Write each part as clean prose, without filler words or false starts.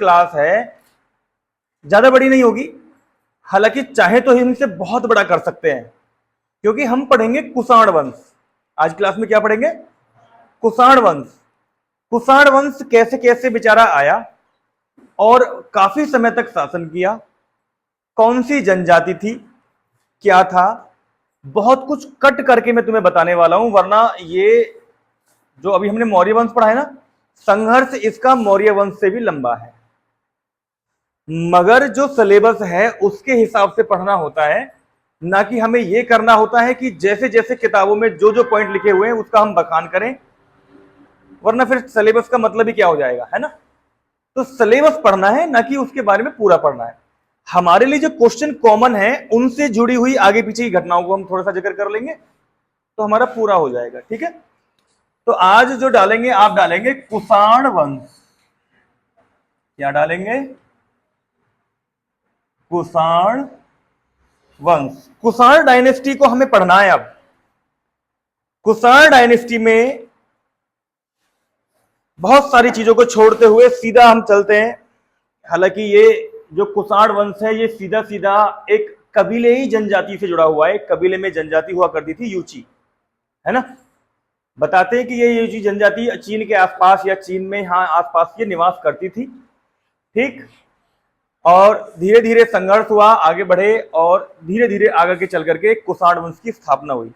Class है, ज्यादा बड़ी नहीं होगी, हालांकि चाहे तो हम इसे बहुत बड़ा कर सकते हैं, क्योंकि हम पढ़ेंगे कुषाण वंश। आज क्लास में क्या पढ़ेंगे? कुषाण वंश। कुषाण वंश कैसे कैसे बेचारा आया और काफी समय तक शासन किया, कौन सी जनजाति थी, क्या था, बहुत कुछ कट करके मैं तुम्हें बताने वाला हूं, वरना ये जो अभी हमने मौर्य वंश पढ़ा है ना, संघर्ष इसका मौर्य वंश से भी लंबा है, मगर जो सिलेबस है उसके हिसाब से पढ़ना होता है, ना कि हमें यह करना होता है कि जैसे जैसे किताबों में जो जो पॉइंट लिखे हुए हैं उसका हम बखान करें, वरना फिर सिलेबस का मतलब ही क्या हो जाएगा, है ना। तो सिलेबस पढ़ना है, ना कि उसके बारे में पूरा पढ़ना है। हमारे लिए जो क्वेश्चन कॉमन है उनसे जुड़ी हुई आगे पीछे की घटनाओं को हम थोड़ा सा जिक्र कर लेंगे तो हमारा पूरा हो जाएगा, ठीक है। तो आज जो डालेंगे, आप डालेंगे कुषाण वंश। क्या डालेंगे? कुषाण वंश। कुषाण डायनेस्टी को हमें पढ़ना है। अब कुषाण डायनेस्टी में बहुत सारी चीजों को छोड़ते हुए सीधा हम चलते हैं। हालांकि ये जो कुषाण वंश है ये सीधा सीधा एक कबीले ही जनजाति से जुड़ा हुआ है। कबीले में जनजाति हुआ करती थी यूची, है ना। बताते हैं कि ये यूची जनजाति चीन के आसपास या चीन में यहां आसपास ये निवास करती थी, ठीक। और धीरे धीरे संघर्ष हुआ, आगे बढ़े और धीरे धीरे आगे के चल करके कुषाण वंश की स्थापना हुई।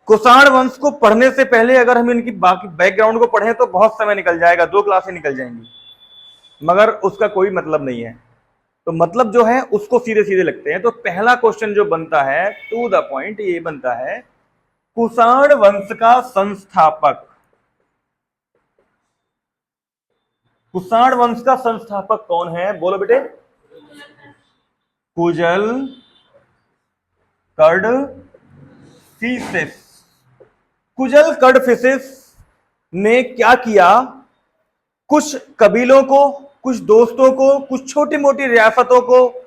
कुषाण वंश को पढ़ने से पहले अगर हम इनकी बाकी बैकग्राउंड को पढ़ें तो बहुत समय निकल जाएगा, 2 क्लासें निकल जाएंगी, मगर उसका कोई मतलब नहीं है। तो मतलब जो है उसको सीधे सीधे लगते हैं। तो पहला क्वेश्चन जो बनता है टू द पॉइंट ये बनता है, कुषाण वंश का संस्थापक। कुषाण वंश का संस्थापक कौन है? बोलो बेटे। कुजल कडफिसेस। कुजल कडफिसेस ने क्या किया? कुछ कबीलों को, कुछ दोस्तों को, कुछ छोटी मोटी रियासतों को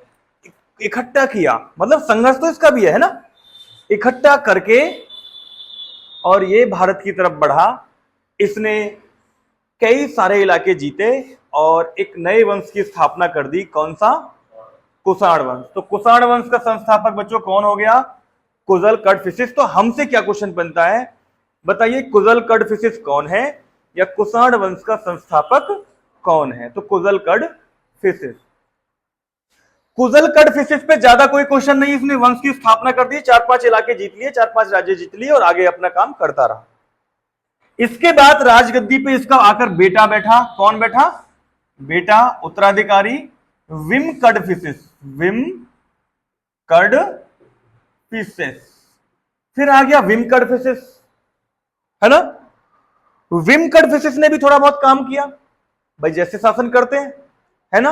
इकट्ठा किया, मतलब संघर्ष तो इसका भी है ना, इकट्ठा करके और ये भारत की तरफ बढ़ा। इसने कई सारे इलाके जीते और एक नए वंश की स्थापना कर दी। कौन सा? कुषाण वंश। तो कुषाण वंश का संस्थापक बच्चों कौन हो गया? कुजल कडफिसेस। तो हमसे क्या क्वेश्चन बनता है, बताइए कुजल कडफिसेस कौन है या कुषाण वंश का संस्थापक कौन है? तो कुजल कडफिसेस। कुजल कडफिसेस पे ज्यादा कोई क्वेश्चन नहीं, इसने वंश की स्थापना कर दी, 4-5 इलाके जीत लिए, 4-5 राज्य जीत लिए और आगे अपना काम करता रहा। इसके बाद राजगद्दी पे इसका आकर बेटा बैठा। कौन बैठा? बेटा, उत्तराधिकारी विम कडफिसेस। विम कडफिसेस। फिर आ गया विम कडफिसेस, है ना। विम कडफिसेस ने भी थोड़ा बहुत काम किया, भाई जैसे शासन करते हैं, है ना।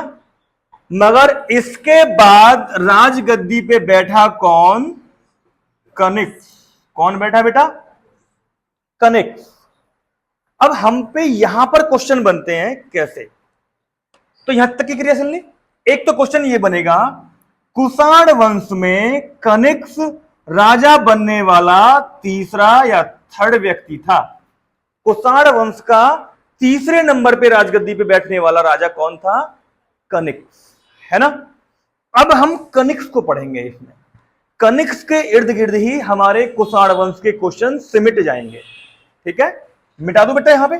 मगर इसके बाद राजगद्दी पे बैठा कौन? कनिक्स। कौन बैठा बेटा? कनिक्स। अब हम पे यहां पर क्वेश्चन बनते हैं कैसे, तो यहां तक की क्रिया सुन ली। एक तो क्वेश्चन ये बनेगा, कुषाण वंश में कनिक्स राजा बनने वाला तीसरा या थर्ड व्यक्ति था। कुषाण वंश का तीसरे नंबर पे राजगद्दी पे बैठने वाला राजा कौन था? कनिक्स, है ना। अब हम कनिक्स को पढ़ेंगे। इसमें कनिक्स के इर्द गिर्द ही हमारे कुषाण वंश के क्वेश्चन सिमट जाएंगे, ठीक है। मिटा दो बेटा यहां पे।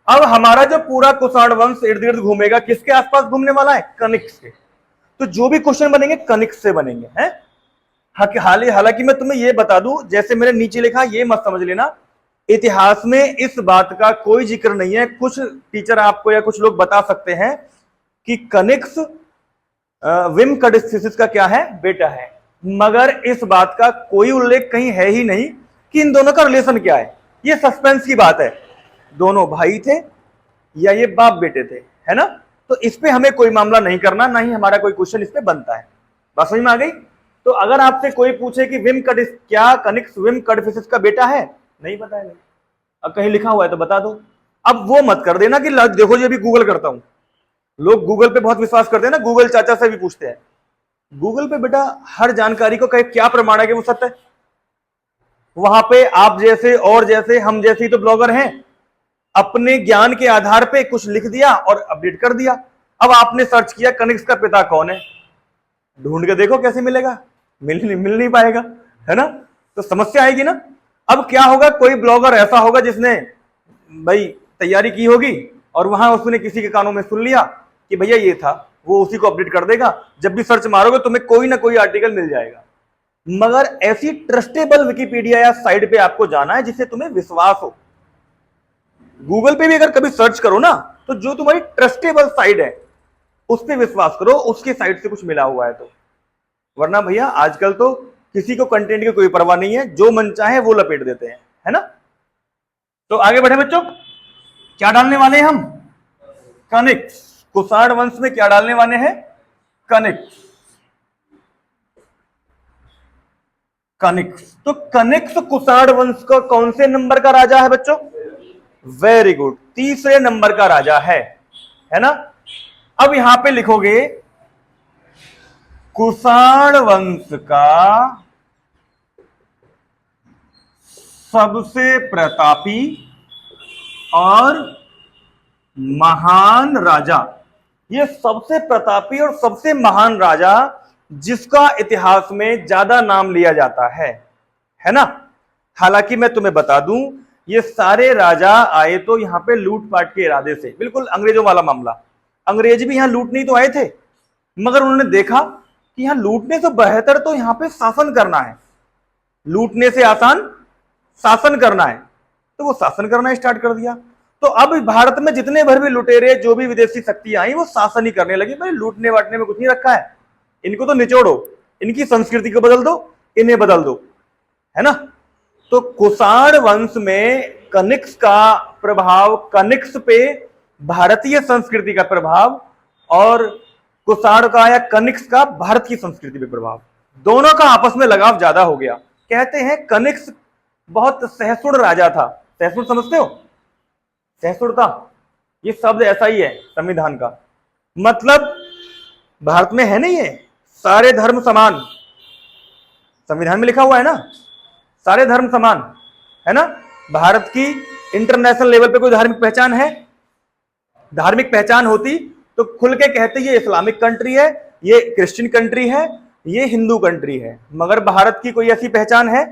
अब हमारा जो पूरा कुषाण वंश इर्द गिर्द घूमेगा, किसके आसपास घूमने वाला है? कनिक्स के। तो जो भी क्वेश्चन बनेंगे कनिक्स से बनेंगे, हैं। हालांकि मैं तुम्हें यह बता दूं, जैसे मैंने नीचे लिखा ये मत समझ लेना, इतिहास में इस बात का कोई जिक्र नहीं है। कुछ टीचर आपको या कुछ लोग बता सकते हैं कि कनिक्स विम कडफिसेस का क्या है? बेटा है, मगर इस बात का कोई उल्लेख कहीं है ही नहीं कि इन दोनों का रिलेशन क्या है। ये सस्पेंस की बात है, दोनों भाई थे या ये बाप बेटे थे, है ना। तो इस पे हमें कोई मामला नहीं करना, ना ही हमारा कोई क्वेश्चन इस पे बनता है। बात समझ में आ गई? तो अगर आपसे कोई पूछे कि क्या कनिक्स विम कडफिसेस का बेटा है, नहीं पता है, नहीं। अब कहीं लिखा हुआ है तो बता दो। अब वो मत कर देना कि देखो जी अभी गूगल करता हूं। लोग गूगल पे बहुत विश्वास करते हैं ना, गूगल चाचा से भी पूछते हैं। गूगल पे बेटा हर जानकारी को कहे क्या प्रमाण है कि वो सत्य है? वहां पे आप जैसे और जैसे हम जैसे ही तो ब्लॉगर हैं, अपने ज्ञान के आधार पे कुछ लिख दिया और अपडेट कर दिया। अब आपने सर्च किया कनिष्क का पिता कौन है, ढूंढ के देखो कैसे मिलेगा, मिल नहीं पाएगा, है ना। तो समस्या आएगी ना। अब क्या होगा, कोई ब्लॉगर ऐसा होगा जिसने भाई तैयारी की होगी और वहां उसने किसी के कानों में सुन लिया कि भैया ये था, वो उसी को अपडेट कर देगा। जब भी सर्च मारोगे तुम्हें कोई ना कोई आर्टिकल मिल जाएगा। मगर ऐसी ट्रस्टेबल विकिपीडिया या साइट पे आपको जाना है जिससे तुम्हें विश्वास हो। गूगल पे भी अगर कभी सर्च करो ना, तो जो तुम्हारी ट्रस्टेबल साइट है उस पर विश्वास करो, उसकी साइट से कुछ मिला हुआ है तो। वरना भैया आजकल तो किसी को कंटेंट की कोई परवाह नहीं है, जो मन चाहे वो लपेट देते हैं, है ना। तो आगे बढ़े बच्चों, क्या डालने वाले हैं हम, कनिक्स। कुषाण वंश में क्या डालने वाले हैं, कनिक्स। कनिक्स, तो कनिक्स कुषाण वंश का कौन से नंबर का राजा है बच्चों, वेरी गुड, तीसरे नंबर का राजा है ना। अब यहां पे लिखोगे कुषाण वंश का सबसे प्रतापी और महान राजा। ये सबसे प्रतापी और सबसे महान राजा जिसका इतिहास में ज्यादा नाम लिया जाता है ना। हालांकि मैं तुम्हें बता दूं, ये सारे राजा आए तो यहां पे लूटपाट के इरादे से, बिल्कुल अंग्रेजों वाला मामला। अंग्रेज भी यहां लूटने ही तो आए थे, मगर उन्होंने देखा कि यहां लूटने से बेहतर तो यहां पे शासन करना है, लूटने से आसान शासन करना है, तो वो शासन करना स्टार्ट कर दिया। तो अब भारत में जितने भर भी लुटेरे, जो भी विदेशी शक्तियां आई, वो शासन ही करने लगी। भाई लूटने वाटने में कुछ नहीं रखा है, इनको तो निचोड़ो, इनकी संस्कृति को बदल दो, इन्हें बदल दो, है ना। तो कुषाण वंश में कनिक्स का प्रभाव, कनिक्स पे भारतीय संस्कृति का प्रभाव, और कुषाण का या कनिक्स का भारत की संस्कृति पे प्रभाव, दोनों का आपस में लगाव ज्यादा हो गया। कहते हैं कनिक्स बहुत सहिष्णु राजा था। सहिष्णु समझते हो, सहिष्णुता ये शब्द ऐसा ही है संविधान का, मतलब भारत में है नहीं, है सारे धर्म समान, संविधान में लिखा हुआ है ना, सारे धर्म समान, है ना। भारत की इंटरनेशनल लेवल पे कोई धार्मिक पहचान है, धार्मिक पहचान होती तो खुल के कहते ये इस्लामिक कंट्री है, ये क्रिश्चियन कंट्री है, ये हिंदू कंट्री है। मगर भारत की कोई ऐसी पहचान है,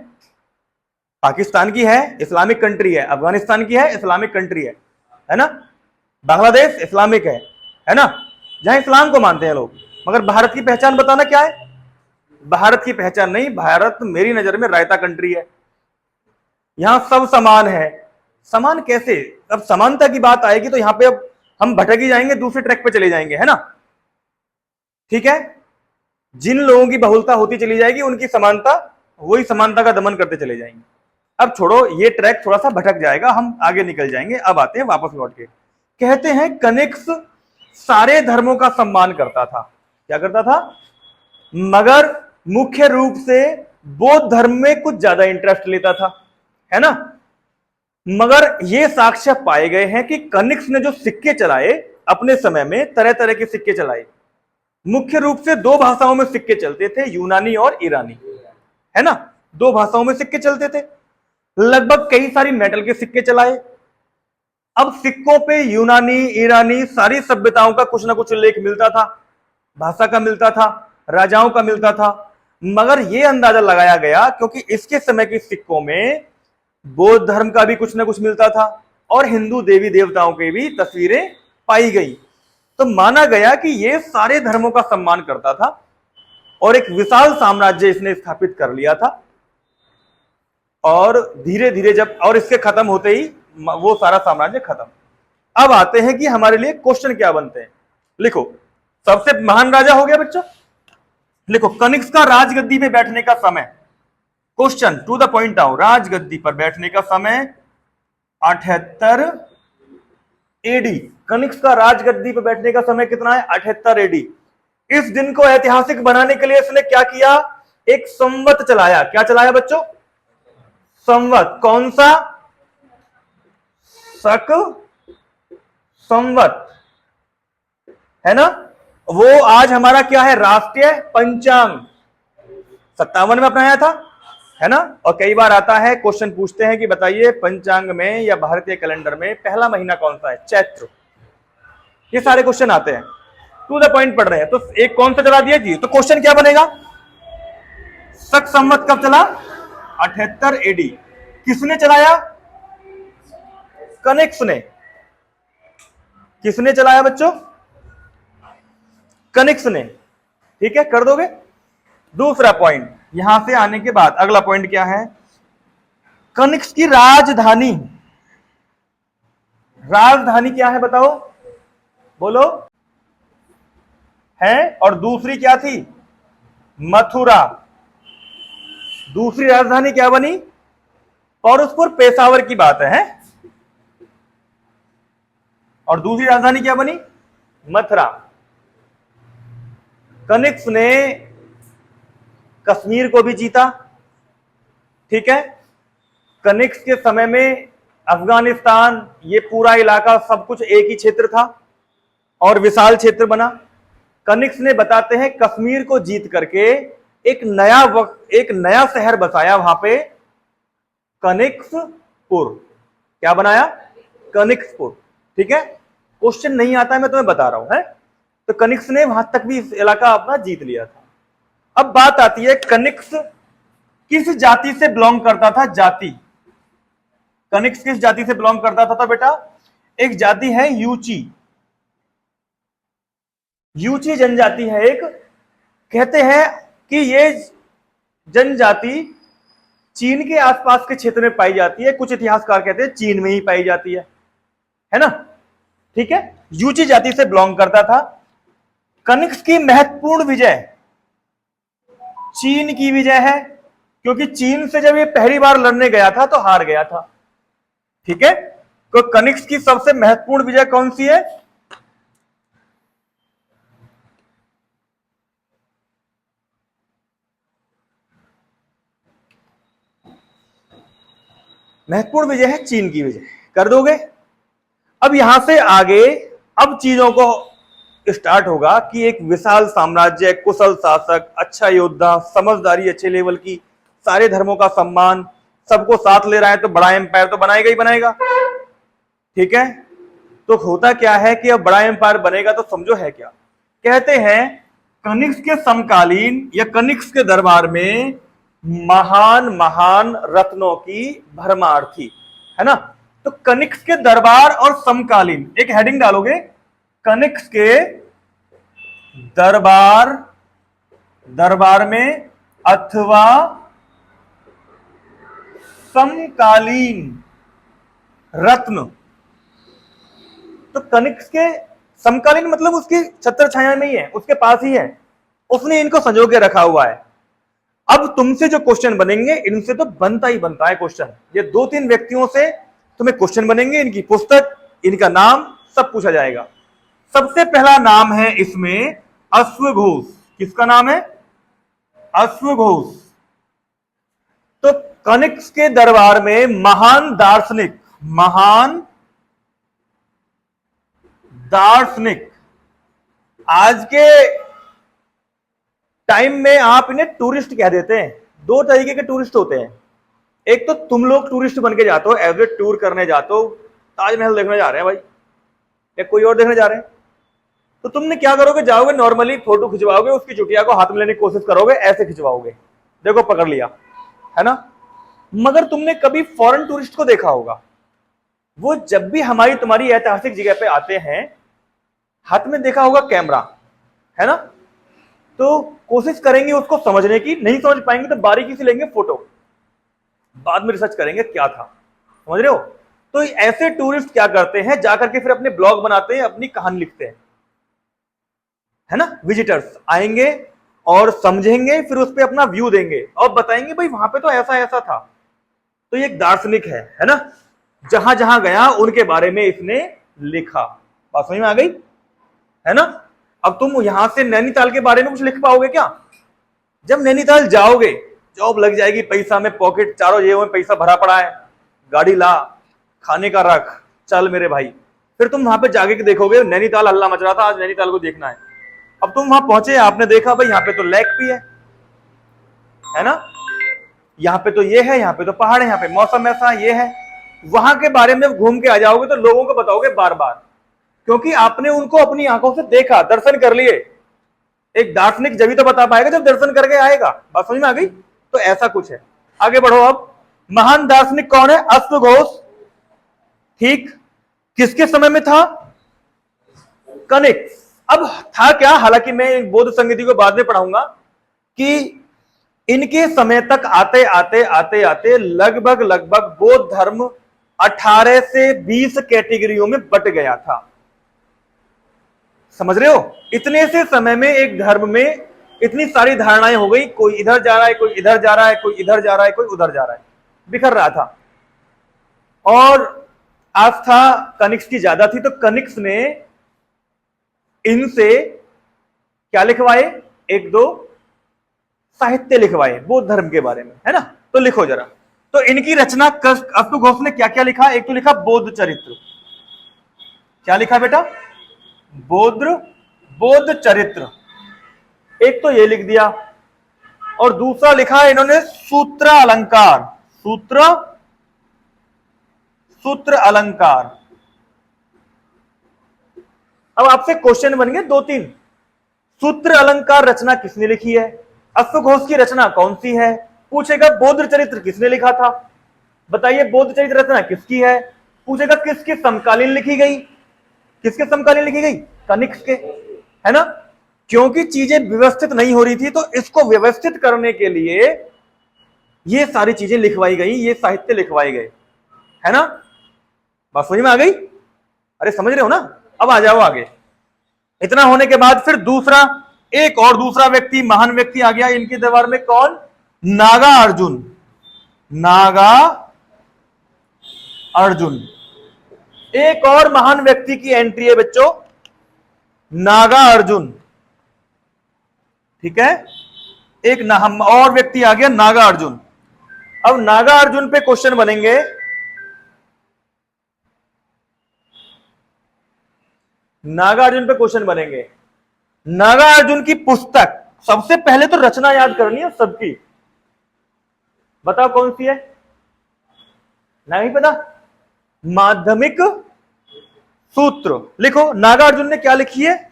पाकिस्तान की है इस्लामिक कंट्री है, अफगानिस्तान की है इस्लामिक कंट्री है ना, बांग्लादेश इस्लामिक है ना, जहां इस्लाम को मानते हैं लोग। मगर भारत की पहचान बताना क्या है, भारत की पहचान नहीं, भारत मेरी नजर में रायता कंट्री है, यहां सब समान है। समान कैसे, अब समानता की बात आएगी तो यहां पे अब हम भटक ही जाएंगे, दूसरे ट्रैक पे चले जाएंगे, है ना। ठीक है, जिन लोगों की बहुलता होती चली जाएगी उनकी समानता, वही समानता का दमन करते चले जाएंगे। अब छोड़ो, ये ट्रैक थोड़ा सा भटक जाएगा, हम आगे निकल जाएंगे। अब आते हैं वापस लौट के। कहते हैं कनिक्स सारे धर्मों का सम्मान करता था, क्या करता था, मगर मुख्य रूप से बौद्ध धर्म में कुछ ज्यादा इंटरेस्ट लेता था, है ना। मगर ये साक्ष्य पाए गए हैं कि कनिक्स ने जो सिक्के चलाए अपने समय में, तरह तरह के सिक्के चलाए, मुख्य रूप से दो भाषाओं में सिक्के चलते थे, यूनानी और ईरानी, है ना। दो भाषाओं में सिक्के चलते थे, लगभग कई सारी मेटल के सिक्के चलाए। अब सिक्कों पे यूनानी, ईरानी सारी सभ्यताओं का कुछ ना कुछ उल्लेख मिलता था, भाषा का मिलता था, राजाओं का मिलता था। मगर यह अंदाजा लगाया गया क्योंकि इसके समय के सिक्कों में बौद्ध धर्म का भी कुछ ना कुछ मिलता था और हिंदू देवी देवताओं की भी तस्वीरें पाई गई, तो माना गया कि यह सारे धर्मों का सम्मान करता था और एक विशाल साम्राज्य इसने स्थापित कर लिया था। और धीरे धीरे जब, और इसके खत्म होते ही वो सारा साम्राज्य खत्म। अब आते हैं कि हमारे लिए क्वेश्चन क्या बनते हैं। लिखो, सबसे महान राजा हो गया बच्चों, लिखो कनिक्स का राजगद्दी पे बैठने का समय, क्वेश्चन टू द पॉइंट आओ, राजगद्दी पर बैठने का समय 78 एडी। कनिक्स का राजगद्दी पर बैठने का समय कितना है, 78 एडी। इस दिन को ऐतिहासिक बनाने के लिए इसने क्या किया, एक संवत चलाया। क्या चलाया बच्चों, संवत। कौन सा, शक संवत, है ना। वो आज हमारा क्या है, राष्ट्रीय पंचांग 57 में अपनाया था, है ना। और कई बार आता है क्वेश्चन पूछते हैं कि बताइए पंचांग में या भारतीय कैलेंडर में पहला महीना कौन सा है, चैत्र। ये सारे क्वेश्चन आते हैं, टू द पॉइंट पढ़ रहे हैं। तो एक कौन सा चला दिया जी, तो क्वेश्चन क्या बनेगा, शक संवत कब चला, 78 एडी। किसने चलाया, कनिक्स ने। किसने चलाया बच्चों, कनिक्स ने। ठीक है, कर दोगे। दूसरा पॉइंट, यहां से आने के बाद अगला पॉइंट क्या है, कनिक्स की राजधानी, राजधानी क्या है बताओ, बोलो, है। और दूसरी क्या थी, मथुरा। दूसरी राजधानी क्या बनी, पौरस्पुर, पेशावर की बात है। और दूसरी राजधानी क्या बनी, मथुरा। कनिक्स ने कश्मीर को भी जीता। ठीक है, कनिक्स के समय में अफगानिस्तान, ये पूरा इलाका सब कुछ एक ही क्षेत्र था और विशाल क्षेत्र बना। कनिक्स ने बताते हैं कश्मीर को जीत करके एक नया शहर बसाया वहां पे, कनिक्सपुर। क्या बनाया, कनिक्सपुर। ठीक है, क्वेश्चन नहीं आता है, मैं तुम्हें बता रहा हूं, है। तो कनिक्स ने वहां तक भी इस इलाका अपना जीत लिया था। अब बात आती है कनिक्स किस जाति से बिलोंग करता था, जाति। कनिक्स किस जाति से बिलोंग करता था बेटा, एक जाति है यूची। यूची जनजाति है एक। कहते हैं कि ये जनजाति चीन के आसपास के क्षेत्र में पाई जाती है। कुछ इतिहासकार कहते हैं चीन में ही पाई जाती है ना। ठीक है, यूची जाति से बिलोंग करता था। कनिक्स की महत्वपूर्ण विजय चीन की विजय है, क्योंकि चीन से जब ये पहली बार लड़ने गया था तो हार गया था। ठीक है, तो कनिक्स की सबसे महत्वपूर्ण विजय कौन सी है, महत्वपूर्ण विजय है चीन की विजय। कर दोगे। अब यहां से आगे अब चीजों को स्टार्ट होगा कि एक विशाल साम्राज्य, कुशल शासक, अच्छा योद्धा, समझदारी अच्छे लेवल की, सारे धर्मों का सम्मान, सबको साथ ले रहा है, तो बड़ा एम्पायर तो बनाएगा ही बनाएगा। ठीक है, तो होता क्या है कि अब बड़ा एम्पायर बनेगा तो समझो है क्या, कहते हैं कनिक्स के समकालीन या कनिक्स के दरबार में महान महान रत्नों की भरमार थी, है ना। तो कनिक्स के दरबार और समकालीन, एक हेडिंग डालोगे, कनिक्स के दरबार में अथवा समकालीन रत्न। तो कनिक्स के समकालीन मतलब उसकी छत्र छाया में ही है, उसके पास ही है, उसने इनको संजो के रखा हुआ है। अब तुमसे जो क्वेश्चन बनेंगे, इनसे तो बनता ही बनता है क्वेश्चन। ये 2-3 व्यक्तियों से तुम्हें क्वेश्चन बनेंगे, इनकी पुस्तक, इनका नाम सब पूछा जाएगा। सबसे पहला नाम है इसमें अश्वघोष। किसका नाम है, अश्वघोष। तो कनिक्स के दरबार में महान दार्शनिक, आज के टाइम में आप इन्हें टूरिस्ट कह देते हैं। 2 तरीके के टूरिस्ट होते हैं, एक तो तुम लोग टूरिस्ट बन के जाते हो, एज ए टूर करने जाते हो, ताजमहल देखने जा रहे हैं भाई, या कोई और देखने जा रहे हैं, तो तुमने क्या करोगे, जाओगे नॉर्मली फोटो खिंचवाओगे, उसकी चुटिया को हाथ में लेने की कोशिश करोगे, ऐसे खिंचवाओगे, देखो पकड़ लिया, है ना। मगर तुमने कभी फॉरेन टूरिस्ट को देखा होगा, वो जब भी हमारी तुम्हारी ऐतिहासिक जगह पे आते हैं, हाथ में देखा होगा कैमरा, है ना। तो कोशिश करेंगे उसको समझने की, नहीं समझ पाएंगे तो बारीकी से लेंगे फोटो, बाद में रिसर्च करेंगे क्या था, समझ रहे हो। तो ऐसे टूरिस्ट क्या करते हैं, जाकर के फिर अपने ब्लॉग बनाते हैं, अपनी कहानी लिखते हैं, है ना। विजिटर्स आएंगे और समझेंगे, फिर उस पर अपना व्यू देंगे और बताएंगे भाई वहां पे तो ऐसा ऐसा था। तो ये एक दार्शनिक है ना, जहां जहां गया उनके बारे में इसने लिखा। बात समझ में आ गई, है ना। अब तुम यहां से नैनीताल के बारे में कुछ लिख पाओगे क्या, जब नैनीताल जाओगे, जॉब लग जाएगी, पैसा में पॉकेट, चारों जेबों में पैसा भरा पड़ा है, गाड़ी ला, खाने का रख, चल मेरे भाई, फिर तुम वहां पे जाके के देखोगे नैनीताल हल्ला मच रहा था, आज नैनीताल को देखना है। अब तुम वहां पहुंचे, आपने देखा भाई यहाँ पे तो लेक भी है ना, यहां पे तो ये है, यहां पे तो पहाड़ है, यहां पे मौसम ऐसा ये है, वहां के बारे में घूम के आ जाओगे तो लोगों को बताओगे बार बार, क्योंकि आपने उनको अपनी आंखों से देखा, दर्शन कर लिए। एक दार्शनिक जब तो बता पाएगा जब दर्शन करके आएगा। बात समझ में आ गई? तो ऐसा कुछ है। आगे बढ़ो। अब महान दार्शनिक कौन है? अश्वघोष। ठीक, किसके समय में था? कनिष्क। अब था क्या, हालांकि मैं बौद्ध संगीति को बाद में पढ़ाऊंगा, कि इनके समय तक आते आते आते आते लगभग लगभग बौद्ध धर्म 18 से 20 कैटेगरियों में बट गया था। समझ रहे हो? इतने से समय में एक धर्म में इतनी सारी धारणाएं हो गई, कोई इधर जा रहा है, कोई इधर जा रहा है, कोई इधर जा रहा है, कोई उधर जा रहा है, बिखर रहा था। और आस्था कनिष्क की ज्यादा थी, तो कनिष्क ने इनसे क्या लिखवाए? एक दो साहित्य लिखवाए बौद्ध धर्म के बारे में, है ना? तो लिखो जरा। तो इनकी रचना अश्वघोष ने क्या क्या लिखा? एक तो लिखा बौद्ध चरित्र। क्या लिखा बेटा? बौद्ध चरित्र। एक तो ये लिख दिया, और दूसरा लिखा इन्होंने सूत्र अलंकार। सूत्र अलंकार। अब आपसे क्वेश्चन बन गए 2-3। सूत्र अलंकार रचना किसने लिखी है? अश्वघोष की रचना कौन सी है? पूछेगा बौद्ध चरित्र किसने लिखा था? बताइए बौद्ध चरित्र रचना किसकी है? पूछेगा किसके समकालीन लिखी गई? किसके समकालीन लिखी गई? कनिष्क के, है ना? क्योंकि चीजें व्यवस्थित नहीं हो रही थी, तो इसको व्यवस्थित करने के लिए ये सारी चीजें लिखवाई गई, ये साहित्य लिखवाए गए, है ना? बात समझ में आ गई? अरे समझ रहे हो ना? अब आ जाओ आगे। इतना होने के बाद फिर दूसरा, एक और दूसरा व्यक्ति, महान व्यक्ति आ गया इनके दरबार में। कौन? नागा अर्जुन। नागा अर्जुन। एक और महान व्यक्ति की एंट्री है बच्चों, नागा अर्जुन। ठीक है, एक और व्यक्ति आ गया, नागा अर्जुन। अब नागा अर्जुन पे क्वेश्चन बनेंगे। नागा अर्जुन पे क्वेश्चन बनेंगे। नागा अर्जुन की पुस्तक, सबसे पहले तो रचना याद करनी है सबकी। बताओ कौन सी है? नहीं पता? माध्यमिक सूत्र। लिखो, नागा अर्जुन ने क्या लिखी है?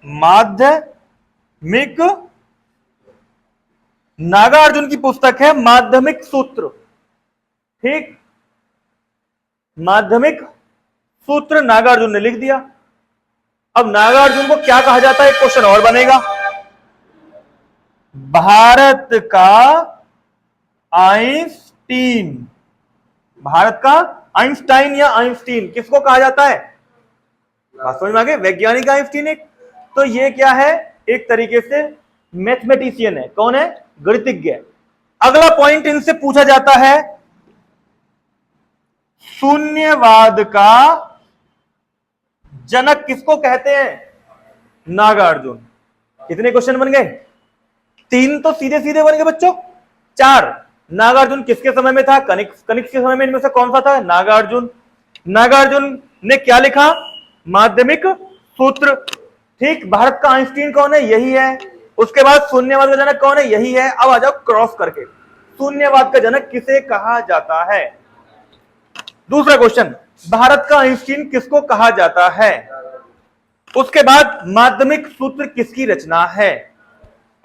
माध्यमिक। नागा अर्जुन की पुस्तक है माध्यमिक सूत्र। ठीक, माध्यमिक सूत्र नागार्जुन ने लिख दिया। अब नागार्जुन को क्या कहा जाता है? एक क्वेश्चन और बनेगा। भारत का आइंस्टीन। भारत का आइंस्टाइन या आइंस्टीन किसको कहा जाता है? समझ में आ गए? वैज्ञानिक आइंस्टीन एक। तो ये क्या है? एक तरीके से मैथमेटिशियन है। कौन है? गणितज्ञ। अगला पॉइंट इनसे पूछा जाता है, शून्यवाद का जनक किसको कहते हैं? नागार्जुन। कितने क्वेश्चन बन गए? 3 तो सीधे सीधे बन गए बच्चों। 4, नागार्जुन किसके समय में था? कनिष्क के समय में। इनमें से कौन सा था? नागार्जुन। नागार्जुन ने क्या लिखा? माध्यमिक सूत्र। ठीक, भारत का आइंस्टीन कौन है? यही है। उसके बाद शून्यवाद का जनक कौन है? यही है। अब आ जाओ क्रॉस करके, शून्यवाद का जनक किसे कहा जाता है? दूसरा क्वेश्चन, भारत का आइंस्टीन किसको कहा जाता है? उसके बाद माध्यमिक सूत्र किसकी रचना है?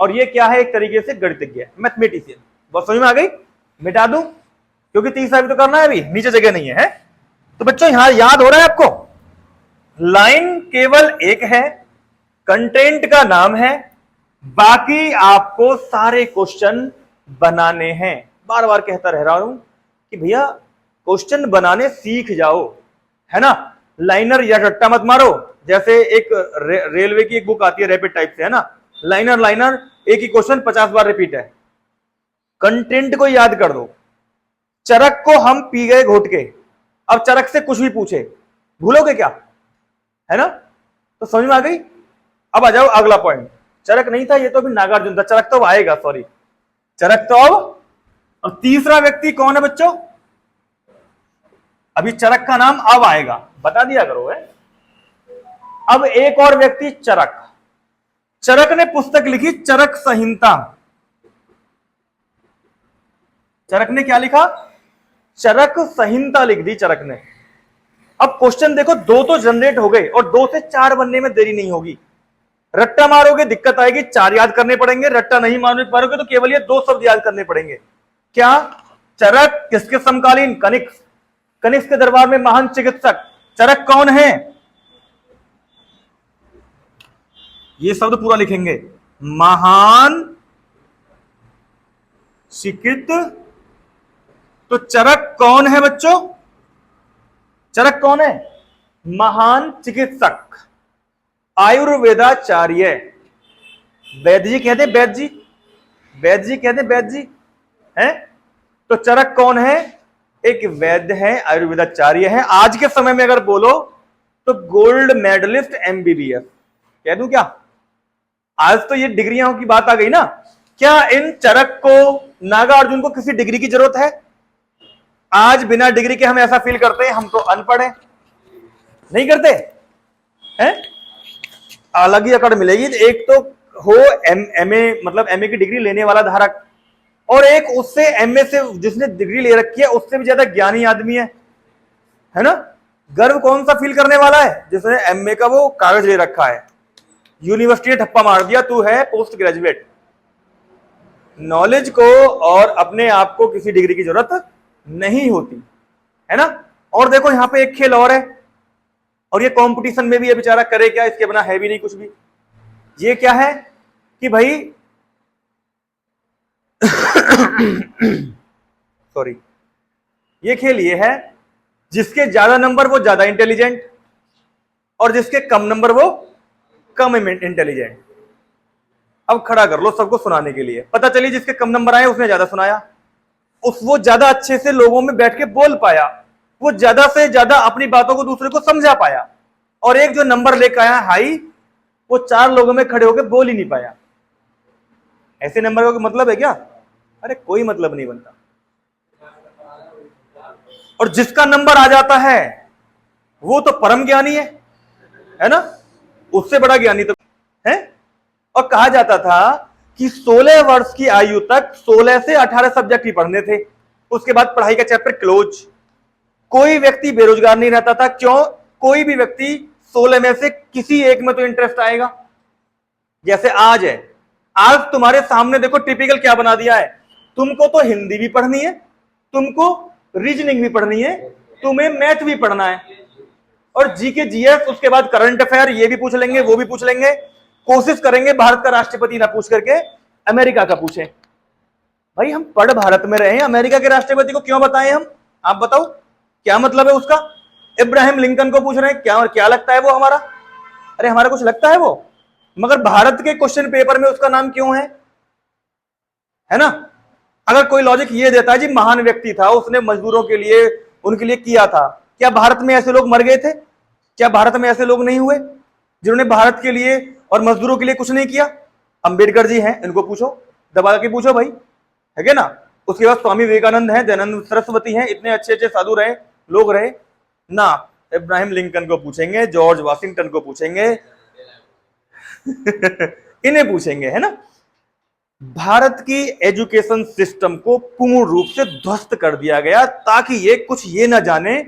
और ये क्या है? एक तरीके से गणितज्ञ, मैथमेटिशियन। बहुत समझ में आ गई? मिटा दूं क्योंकि 30 भी तो करना है, अभी नीचे जगह नहीं है। तो बच्चों यहां याद हो रहा है आपको? लाइन केवल एक है, कंटेंट का नाम है, बाकी आपको सारे क्वेश्चन बनाने हैं। बार बार कहता रह रहा हूं कि भैया क्वेश्चन बनाने सीख जाओ, है ना? लाइनर या रट्टा मत मारो। जैसे एक रेलवे की एक बुक आती है रैपिड टाइप से, है ना? लाइनर एक ही क्वेश्चन 50 बार रिपीट है। कंटेंट को याद कर दो। चरक को हम पी गए घोट के, अब चरक से कुछ भी पूछे भूलोगे क्या? है ना? तो समझ में आ गई? अब आ जाओ अगला पॉइंट। चरक नहीं था, ये तो अभी नागार्जुन था। चरक तो अब आएगा, सॉरी, चरक तो अब तीसरा व्यक्ति कौन है बच्चों? अभी चरक का नाम अब आएगा, बता दिया करो है। अब एक और व्यक्ति चरक। चरक ने पुस्तक लिखी चरक संहिता। चरक ने क्या लिखा? चरक संहिता लिख दी चरक ने। अब क्वेश्चन देखो, दो तो जनरेट हो गए और 2 से 4 बनने में देरी नहीं होगी। रट्टा मारोगे दिक्कत आएगी, 4 याद करने पड़ेंगे। रट्टा नहीं मार पारोगे तो केवल ये 2 शब्द याद करने पड़ेंगे। क्या? चरक किसके समकालीन? कनिष्क। कनिष्क के दरबार में महान चिकित्सक। चरक कौन है? ये शब्द पूरा लिखेंगे, महान चिकित। तो चरक कौन है बच्चों? चरक कौन है? महान चिकित्सक, आयुर्वेदाचार्य। वैद्य जी कहते, वैद्य जी, वैद्य जी कहते, वैद्य जी हैं। तो चरक कौन है? एक वैद्य है, आयुर्वेदाचार्य है। आज के समय में अगर बोलो तो गोल्ड मेडलिस्ट एमबीबीएस कह दूं क्या? आज तो ये डिग्रियों की बात आ गई ना। क्या इन चरक को, नागार्जुन को किसी डिग्री की जरूरत है? आज बिना डिग्री के हम ऐसा फील करते हैं हम तो अनपढ़ हैं, नहीं करते हैं? अलग ही अकड़ मिलेगी। एक तो हो एमए, मतलब एमए की डिग्री लेने वाला धारक, और एक उससे एमए से जिसने डिग्री ले रखी है उससे भी ज्यादा ज्ञानी आदमी है ना। गर्व कौन सा फील करने वाला है? जिसने एमए का वो कागज ले रखा है, यूनिवर्सिटी ने ठप्पा मार दिया, तू है पोस्ट ग्रेजुएट। नॉलेज को और अपने आप को किसी डिग्री की जरूरत नहीं होती, है ना। और देखो यहां पे एक खेल और है, और ये कंपटीशन में भी ये बेचारा करे क्या, इसके बिना है भी नहीं कुछ भी। ये क्या है कि भाई सॉरी, ये खेल ये है, जिसके ज्यादा नंबर वो ज्यादा इंटेलिजेंट, और जिसके कम नंबर वो कम इंटेलिजेंट। अब खड़ा कर लो सबको सुनाने के लिए। पता चली जिसके कम नंबर आए उसने ज्यादा सुनाया, वो ज्यादा अच्छे से लोगों में बैठ के बोल पाया, वो ज्यादा से ज्यादा अपनी बातों को दूसरे को समझा पाया। और एक जो नंबर लेकर आया हाई, वो 4 लोगों में खड़े होकर बोल ही नहीं पाया। ऐसे नंबर का कोई मतलब है क्या? अरे कोई मतलब नहीं बनता। और जिसका नंबर आ जाता है वो तो परम ज्ञानी है ना, उससे बड़ा ज्ञानी तो है। और कहा जाता था कि 16 वर्ष की आयु तक 16 से 18 सब्जेक्ट ही पढ़ने थे, उसके बाद पढ़ाई का चैप्टर क्लोज। कोई व्यक्ति बेरोजगार नहीं रहता था। क्यों? कोई भी व्यक्ति 16 में से किसी एक में तो इंटरेस्ट आएगा। जैसे आज है, आज तुम्हारे सामने देखो टिपिकल क्या बना दिया है, तुमको तो हिंदी भी पढ़नी है, तुमको रीजनिंग भी पढ़नी है, तुम्हें मैथ भी पढ़ना है, और जीके जीएस, उसके बाद करंट अफेयर, ये भी पूछ लेंगे वो भी पूछ लेंगे। कोशिश करेंगे भारत का राष्ट्रपति ना पूछ करके अमेरिका का पूछे। भाई हम पढ़ भारत में रहे हैं, अमेरिका के राष्ट्रपति को क्यों बताएं हम? आप बताओ क्या मतलब है उसका? इब्राहिम लिंकन को पूछ रहे हैं क्या, और क्या लगता है वो हमारा? अरे हमारा कुछ लगता है वो? मगर भारत के क्वेश्चन पेपर में उसका नाम क्यों है ना। अगर कोई लॉजिक ये देता है जी महान व्यक्ति था, उसने मजदूरों के लिए, उनके लिए किया था, क्या भारत में ऐसे लोग मर गए थे? क्या भारत में ऐसे लोग नहीं हुए जिन्होंने भारत के लिए और मजदूरों के लिए कुछ नहीं किया? अंबेडकर जी हैं, इनको पूछो, दबा के पूछो भाई, है क्या ना। उसके बाद स्वामी विवेकानंद हैं, दयानंद सरस्वती हैं, इतने अच्छे अच्छे साधु रहे, लोग रहे ना। इब्राहिम लिंकन को पूछेंगे, जॉर्ज वाशिंगटन को पूछेंगे इन्हें पूछेंगे, है ना। भारत की एजुकेशन सिस्टम को पूर्ण रूप से ध्वस्त कर दिया गया ताकि ये कुछ ये ना जाने,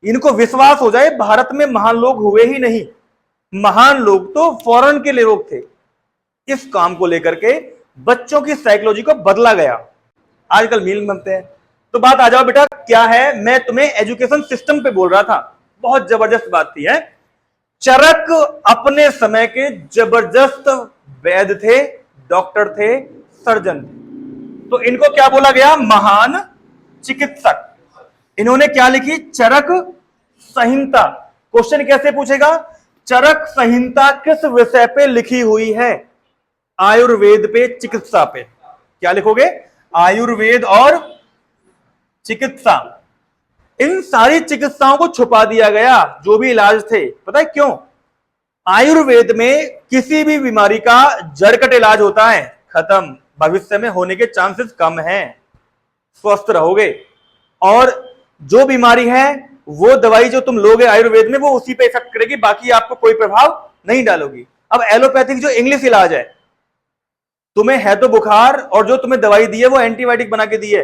इनको विश्वास हो जाए भारत में महान लोग हुए ही नहीं, महान लोग तो फॉरेन के लोग थे। इस काम को लेकर के बच्चों की साइकोलॉजी को बदला गया। आजकल मील बनते हैं। तो बात आ जाओ बेटा, क्या है, मैं तुम्हें एजुकेशन सिस्टम पे बोल रहा था, बहुत जबरदस्त बात थी है। चरक अपने समय के जबरदस्त वैद्य थे, डॉक्टर थे, सर्जन थे। तो इनको क्या बोला गया? महान चिकित्सक। इन्होंने क्या लिखी? चरक संहिता। क्वेश्चन कैसे पूछेगा? चरक संहिता किस विषय पे लिखी हुई है? आयुर्वेद पे, चिकित्सा पे। क्या लिखोगे? आयुर्वेद और चिकित्सा। इन सारी चिकित्साओं को छुपा दिया गया, जो भी इलाज थे। पता है क्यों? आयुर्वेद में किसी भी बीमारी का जड़कट इलाज होता है, खत्म, भविष्य में होने के चांसेस कम हैं, स्वस्थ रहोगे। और जो बीमारी है वो दवाई जो तुम लोगे आयुर्वेद में, वो उसी पे इफेक्ट करेगी, बाकी आपको कोई प्रभाव नहीं डालोगी। अब एलोपैथिक जो इंग्लिश इलाज है, तुम्हें है तो बुखार, और जो तुम्हें दवाई दी है वो एंटीबायोटिक बना के दी है,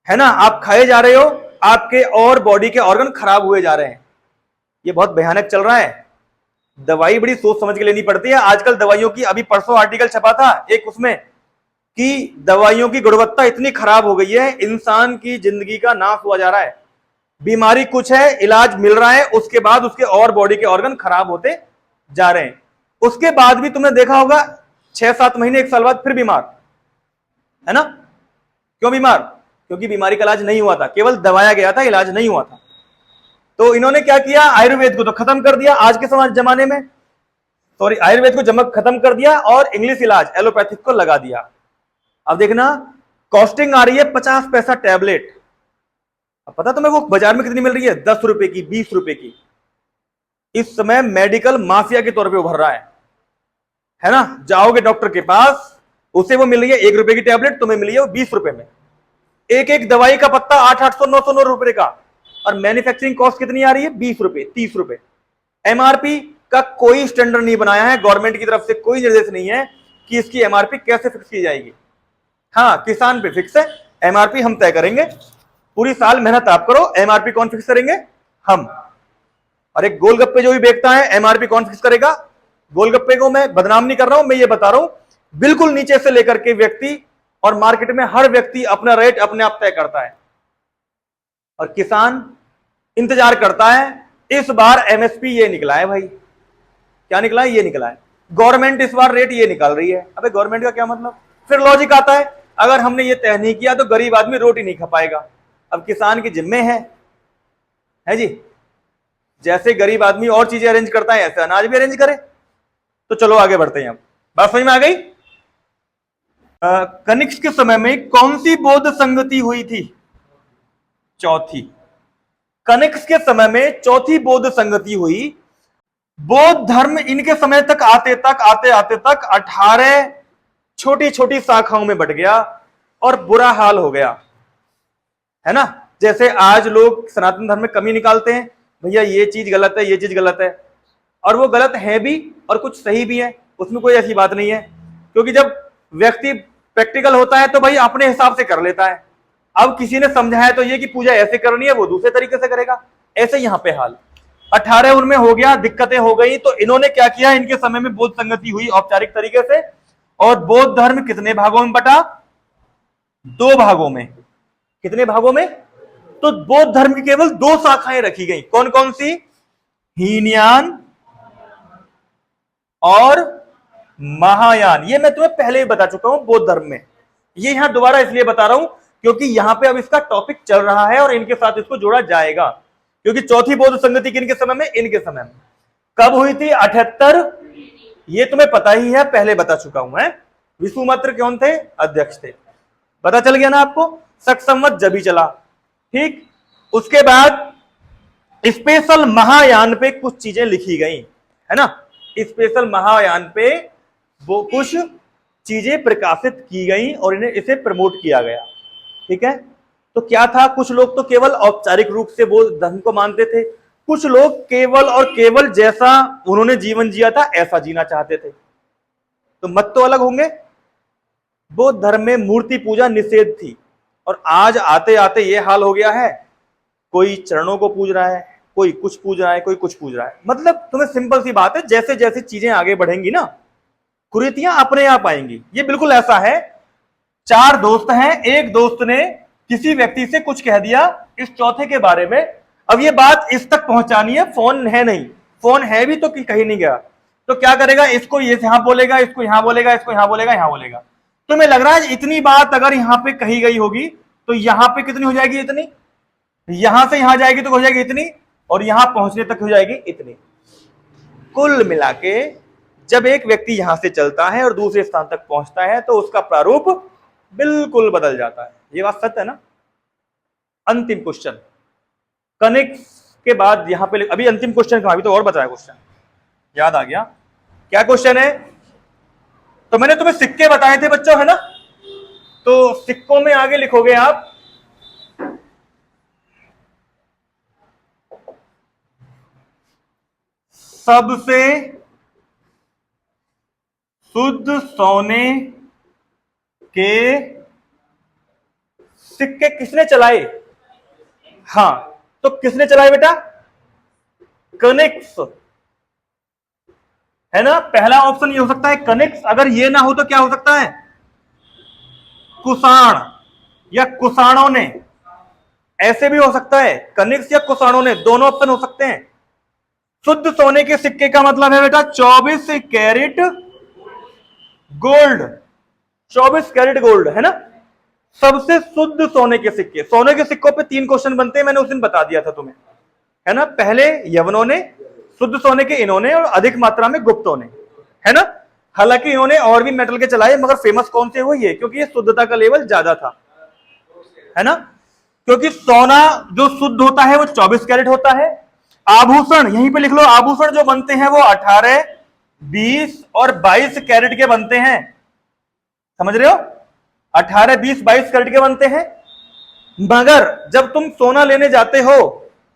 है ना, आप खाए जा रहे हो, आपके और बॉडी के ऑर्गन खराब हुए जा रहे हैं। ये बहुत भयानक चल रहा है। दवाई बड़ी सोच समझ के लेनी पड़ती है आजकल दवाइयों की। अभी परसों आर्टिकल छपा था एक उसमें कि दवाइयों की गुणवत्ता इतनी खराब हो गई है, इंसान की जिंदगी का नाश हुआ जा रहा है। बीमारी कुछ है, इलाज मिल रहा है, उसके बाद उसके और बॉडी के ऑर्गन खराब होते जा रहे हैं। उसके बाद भी तुमने देखा होगा 6-7 महीने 1 साल बाद फिर बीमार, है ना। क्यों बीमार? क्योंकि बीमारी का इलाज नहीं हुआ था, केवल दबाया गया था, इलाज नहीं हुआ था। तो इन्होंने क्या किया, आयुर्वेद को तो खत्म कर दिया आज के समाज जमाने में, सॉरी आयुर्वेद को जमक खत्म कर दिया और इंग्लिश इलाज एलोपैथिक को लगा दिया। अब देखना कॉस्टिंग आ रही है 50 पैसा टैबलेट। अब पता तुम्हें वो बाजार में कितनी मिल रही है? 10 रुपए की, 20 रुपए की। इस समय मेडिकल माफिया के तौर पे उभर रहा है ना। जाओगे डॉक्टर के पास, उसे वो मिल रही है 1 रुपए की टैबलेट, तुम्हें मिली है वो 20 रुपए में। एक एक दवाई का पत्ता 800, 900 रुपए का, और मैन्युफैक्चरिंग कॉस्ट कितनी आ रही है? 20 रुपए, 30 रुपए। एमआरपी का कोई स्टैंडर्ड नहीं बनाया है, गवर्नमेंट की तरफ से कोई निर्देश नहीं है कि इसकी एमआरपी कैसे फिक्स की जाएगी। हाँ, किसान पे फिक्स है, एमआरपी हम तय करेंगे। पूरी साल मेहनत आप करो, एमआरपी कौन फिक्स करेंगे? हम। और एक गोलगप्पे जो भी बेचता है, एमआरपी कौन फिक्स करेगा? गोलगप्पे को मैं बदनाम नहीं कर रहा हूं, मैं ये बता रहा हूं बिल्कुल नीचे से लेकर के व्यक्ति और मार्केट में हर व्यक्ति अपना रेट अपने आप तय करता है, और किसान इंतजार करता है। इस बार एमएसपी ये निकला है भाई, क्या निकला है? ये निकला है गवर्नमेंट इस बार रेट ये निकाल रही है। अबे गवर्नमेंट का क्या मतलब? फिर लॉजिक आता है, अगर हमने ये तय नहीं किया तो गरीब आदमी रोटी नहीं खा पाएगा। अब किसान के जिम्मे है जी, जैसे गरीब आदमी और चीजें अरेंज करता है ऐसे अनाज भी अरेंज करे। तो चलो आगे बढ़ते हैं। अब बात समझ में आ गई? कनिष्क के समय में कौन सी बौद्ध संगति हुई थी? चौथी। कनिष्क के समय में चौथी बौद्ध संगति हुई। बौद्ध धर्म इनके समय तक आते आते तक 18 छोटी छोटी शाखाओं में बट गया और बुरा हाल हो गया, है ना। जैसे आज लोग सनातन धर्म में कमी निकालते हैं, भैया ये चीज गलत है, ये चीज गलत है, और वो गलत है भी और कुछ सही भी है, उसमें कोई ऐसी बात नहीं है। क्योंकि जब व्यक्ति प्रैक्टिकल होता है तो भाई अपने हिसाब से कर लेता है। अब किसी ने समझाया तो ये कि पूजा ऐसे करनी है, वो दूसरे तरीके से करेगा। ऐसे यहां पे हाल 18 उनमें हो गया, दिक्कतें हो गई, तो इन्होंने क्या किया, इनके समय में बौद्ध संगति हुई औपचारिक तरीके से, और बौद्ध धर्म कितने भागों में बटा? 2 भागों में। कितने भागों में? तो बौद्ध धर्म की केवल 2 शाखाएं रखी गई। कौन कौन सी? हीनयान और महायान। ये मैं तुम्हें पहले ही बता चुका हूं बौद्ध धर्म में, ये यहां दोबारा इसलिए बता रहा हूं क्योंकि यहां पे अब इसका टॉपिक चल रहा है और इनके साथ इसको जोड़ा जाएगा। क्योंकि चौथी बौद्ध संगति किनके समय में? इनके समय में। कब हुई थी? 78। ये तुम्हें पता ही है, पहले बता चुका हूं मैं। विसुमित्र कौन थे? अध्यक्ष थे। पता चल गया ना आपको? शक संवत जभी चला, ठीक। उसके बाद स्पेशल महायान पे कुछ चीजें लिखी गई, है ना। स्पेशल महायान पे वो कुछ चीजें प्रकाशित की गई और इन्हें इसे प्रमोट किया गया, ठीक है। तो क्या था, कुछ लोग तो केवल औपचारिक रूप से बौद्ध धर्म को मानते थे, कुछ लोग केवल और केवल जैसा उन्होंने जीवन जिया था ऐसा जीना चाहते थे। तो मत तो अलग होंगे। बौद्ध धर्म में मूर्ति पूजा निषेध थी, और आज आते आते ये हाल हो गया है, कोई चरणों को पूज रहा है, कोई कुछ पूज रहा है, कोई कुछ पूज रहा है। मतलब तुम्हें सिंपल सी बात है, जैसे जैसे चीजें आगे बढ़ेंगी ना, कुरीतियां अपने आप आएंगी। ये बिल्कुल ऐसा है, 4 दोस्त हैं, एक दोस्त ने किसी व्यक्ति से कुछ कह दिया इस चौथे के बारे में। अब ये बात इस तक पहुंचानी है, फोन है नहीं, फोन है भी तो कहीं नहीं गया, तो क्या करेगा, इसको ये यहां बोलेगा, इसको यहां बोलेगा, इसको यहां बोलेगा, यहां बोलेगा। तुम्हें लग रहा है इतनी बात अगर यहां पे कही गई होगी तो यहां पे कितनी हो जाएगी? इतनी। यहां से यहां जाएगी तो हो जाएगी इतनी, और यहां पहुंचने तक हो जाएगी इतनी। कुल मिला के जब एक व्यक्ति यहां से चलता है और दूसरे स्थान तक पहुंचता है तो उसका प्रारूप बिल्कुल बदल जाता है। ये बात सत्य है ना। अंतिम क्वेश्चन कनिष्क के बाद यहां पे, अभी अंतिम क्वेश्चन कहां, अभी तो और बचा है क्वेश्चन, याद आ गया। क्या क्वेश्चन है? तो मैंने तुम्हें सिक्के बताए थे बच्चों, है ना। तो सिक्कों में आगे लिखोगे आप सबसे शुद्ध सोने के सिक्के किसने चलाए? हाँ, तो किसने चलाए बेटा? कनिक्स, है ना। पहला ऑप्शन ये हो सकता है कनिक्स। अगर ये ना हो तो क्या हो सकता है? कुषाण या कुषाणों ने। ऐसे भी हो सकता है, कनिक्स या कुषाणों ने, दोनों ऑप्शन हो सकते हैं। शुद्ध सोने के सिक्के का मतलब है बेटा 24 कैरेट गोल्ड। 24 कैरेट गोल्ड, है ना। सबसे शुद्ध सोने के सिक्के। सोने के सिक्कों पे 3 क्वेश्चन बनते हैं, मैंने उस दिन बता दिया था तुम्हें, है ना। पहले यवनों ने, शुद्ध सोने के इन्होंने, और अधिक मात्रा में गुप्तों ने, है ना। हालांकि इन्होंने और भी मेटल के चलाए, मगर फेमस कौन से हुए? ये, क्योंकि ये शुद्धता का लेवल ज्यादा था, है ना। क्योंकि सोना जो शुद्ध होता है वो 24 कैरेट होता है। आभूषण यहीं पे लिख लो, आभूषण जो बनते हैं वो 18, 20 और 22 कैरेट के बनते हैं। समझ रहे हो? 18, 20, 22 कैरेट के बनते हैं। मगर जब तुम सोना लेने जाते हो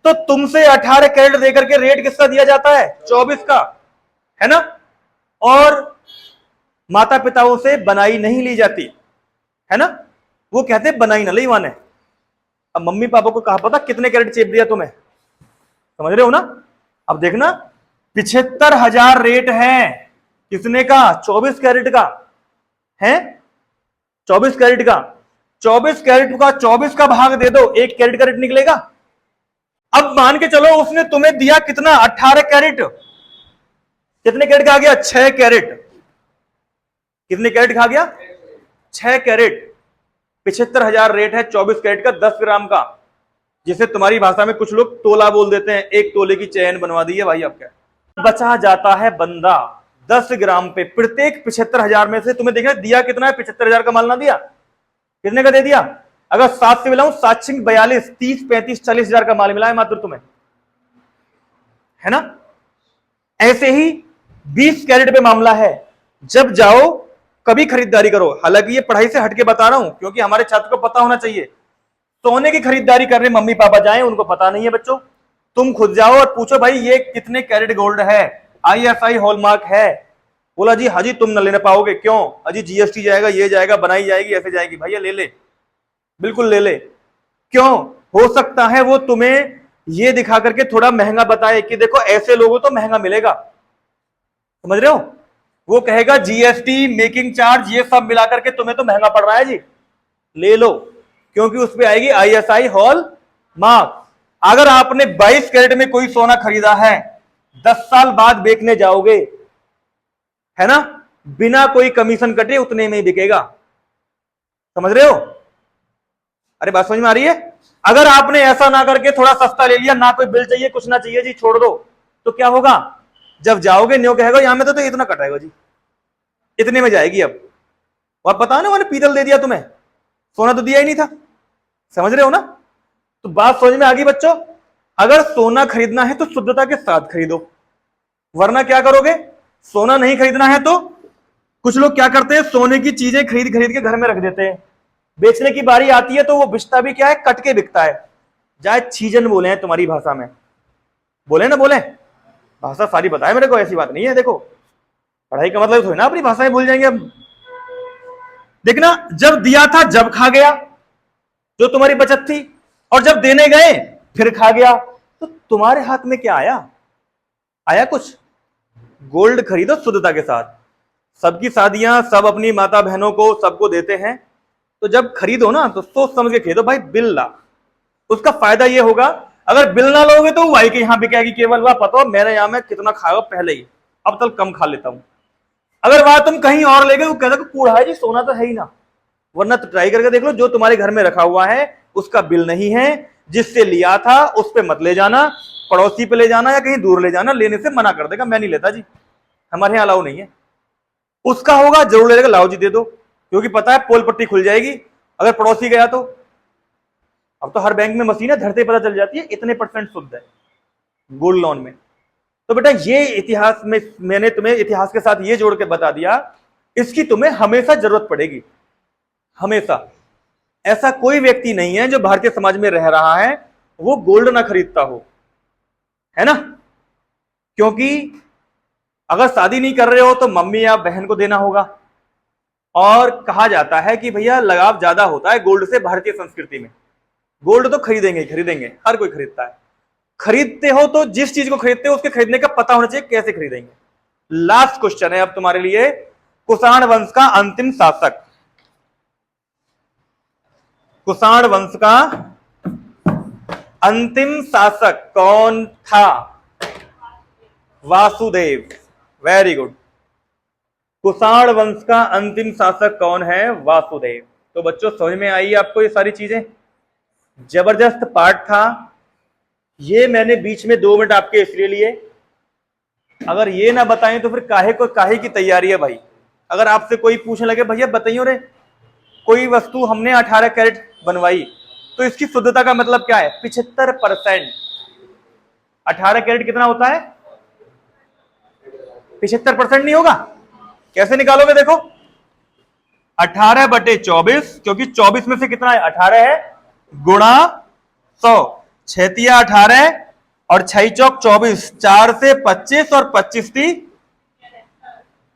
तो तुमसे 18 कैरेट देकर के रेट किसका दिया जाता है? 24 का, है ना। और माता पिताओं से बनाई नहीं ली जाती, है ना। वो कहते हैं बनाई ना ली माने। अब मम्मी पापा को कहा पता कितने कैरेट चेप दिया तुम्हें? समझ रहे हो ना। अब देखना 75,000 रेट है। किसने का? 24 कैरेट का है। 24 कैरेट का, 24 कैरेट का 24 का भाग दे दो, 1 कैरेट का रेट निकलेगा। अब मान के चलो उसने तुम्हें दिया कितना? 18 कैरेट। कितने कैरेट का आ गया? 6 कैरेट। कितने कैरेट खा गया? 6 कैरेट। 75,000 रेट है 24 कैरेट का, 10 ग्राम का, जिसे तुम्हारी भाषा में कुछ लोग तोला बोल देते हैं। 1 तोले की चैन बनवा दी है भाई आपका। बचा जाता है बंदा 10 ग्राम पे। प्रत्येक 75,000 में से तुम्हें देखना दिया कितना है? 75,000 का माल ना दिया, कितने का दे दिया? अगर 7 से मिलाऊं, 7 6 42, 30, 35, 40,000 का माल मिला है मात्र तुम्हें, है ना। ऐसे ही 20 कैरेट पे मामला है। जब जाओ कभी खरीदारी करो, हालांकि ये पढ़ाई से हटके बता रहा हूं क्योंकि हमारे छात्र को पता होना चाहिए। सोने की खरीदारी करने मम्मी पापा जाएं, उनको पता नहीं है बच्चों। तुम खुद जाओ और पूछो भाई ये कितने कैरेट गोल्ड है, ISI हॉलमार्क है। बोला जी हाजी तुम न लेने पाओगे। क्यों? अजी GST जाएगा, ये जाएगा, बनाई जाएगी, ऐसे जाएगी। भैया ले ले, बिल्कुल ले ले। क्यों? हो सकता है वो तुम्हें ये दिखा करके थोड़ा महंगा बताए कि देखो ऐसे लोगों तो महंगा मिलेगा। समझ रहे हो? वो कहेगा GST, मेकिंग चार्ज, ये सब मिलाकर के तुम्हें तो महंगा पड़ रहा है जी, ले लो, क्योंकि उस पर आएगी ISI हॉल मार्क। अगर आपने 22 कैरेट में कोई सोना खरीदा है, 10 साल बाद बेचने जाओगे, है ना, बिना कोई कमीशन कटे उतने में ही बिकेगा। समझ रहे हो? अरे बात समझ में आ रही है? अगर आपने ऐसा ना करके थोड़ा सस्ता ले लिया, ना कोई बिल चाहिए, कुछ ना चाहिए जी, छोड़ दो, तो क्या होगा? जब जाओगे न्यो कहेगा यहां में तो इतना कटाएगा जी, इतने में जाएगी। अब और बताओ ना, मैंने पीतल दे दिया तुम्हें, सोना तो दिया ही नहीं था। समझ रहे हो ना? तो बात समझ में आ गई बच्चों। अगर सोना खरीदना है तो शुद्धता के साथ खरीदो, वरना क्या करोगे? सोना नहीं खरीदना है तो कुछ लोग क्या करते हैं, सोने की चीजें खरीद खरीद के घर में रख देते हैं। बेचने की बारी आती है तो वो बिकता भी क्या है? कट के बिकता है। चाहे छीजन बोले हैं तुम्हारी भाषा में, बोले ना बोले, भाषा सारी बताए मेरे को, ऐसी बात नहीं है। देखो पढ़ाई का मतलब थोड़ी ना अपनी भाषाएं भूल जाएंगे अब। देखना, जब दिया था जब खा गया जो तुम्हारी बचत थी, और जब देने गए फिर खा गया। तो तुम्हारे हाथ में क्या आया? आया कुछ? गोल्ड खरीदो शुद्धता के साथ। सबकी शादियां सब अपनी माता बहनों को सबको देते हैं, तो जब खरीदो ना तो सोच समझ के खरीदो भाई। बिल ला, उसका फायदा ये होगा, अगर बिल ना लोगे तो वाई के यहां बिकेगी केवल। वह पता हो मेरे यहां में कितना खाएगा पहले ही, अब तक कम खा लेता हूं। अगर वह तुम कहीं और ले गए, वो कहता कूड़ा है जी, सोना तो है ही ना। वरना तो ट्राई करके देख लो, जो तुम्हारे घर में रखा हुआ है उसका बिल नहीं है, जिससे लिया था उस पे मत ले जाना, पड़ोसी पे ले जाना या कहीं दूर ले जाना। लेने से मना कर देगा, मैं नहीं लेता जी, हमारे यहां अलाउ नहीं है। उसका होगा जरूर ले लेगा, लाओ जी दे दो, क्योंकि पता है पोल पट्टी खुल जाएगी अगर पड़ोसी गया तो। अब तो हर बैंक में मशीन है, धरते पता चल जाती है इतने % शुद्ध है गोल्ड लोन में। तो बेटा ये इतिहास में मैंने तुम्हें इतिहास के साथ ये जोड़ के बता दिया, इसकी तुम्हें हमेशा जरूरत पड़ेगी, हमेशा। ऐसा कोई व्यक्ति नहीं है जो भारतीय समाज में रह रहा है वो गोल्ड ना खरीदता हो, है ना। क्योंकि अगर शादी नहीं कर रहे हो तो मम्मी या बहन को देना होगा, और कहा जाता है कि भैया लगाव ज्यादा होता है गोल्ड से भारतीय संस्कृति में। गोल्ड तो खरीदेंगे खरीदेंगे, हर कोई खरीदता है। खरीदते हो तो जिस चीज को खरीदते हो उसके खरीदने का पता होना चाहिए कैसे खरीदेंगे। लास्ट क्वेश्चन है अब तुम्हारे लिए, कुषाण वंश का अंतिम शासक। कुषाण वंश का अंतिम शासक कौन था? वासुदेव। Very good. कुषाण वंश का अंतिम शासक कौन है? वासुदेव। तो बच्चों समझ में आई आपको ये सारी चीजें? जबरदस्त पाठ था ये। मैंने बीच में 2 मिनट आपके इसलिए लिए, अगर ये ना बताएं तो फिर काहे की तैयारी है भाई। अगर आपसे कोई पूछने लगे भैया बताइए रे, कोई वस्तु हमने 18 कैरेट बनवाई तो इसकी शुद्धता का मतलब क्या है? 75%। 18 कैरेट कितना होता है? 75% नहीं होगा? कैसे निकालोगे? देखो 18/24, क्योंकि 24 में से कितना है? 18 है, गुणा 100। 6 18 और 6 चौक 24, 4 से 25 और 25 थी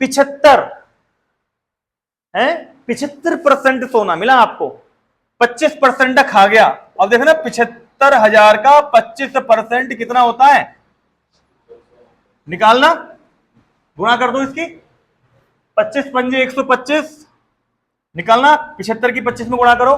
75 है। 75% सोना मिला आपको, 25% खा गया। अब देखो ना 75,000 का 25% कितना होता है? निकालना, गुणा कर दो इसकी। 25 पंजे 125 निकालना, 75 की 25 में गुणा करो,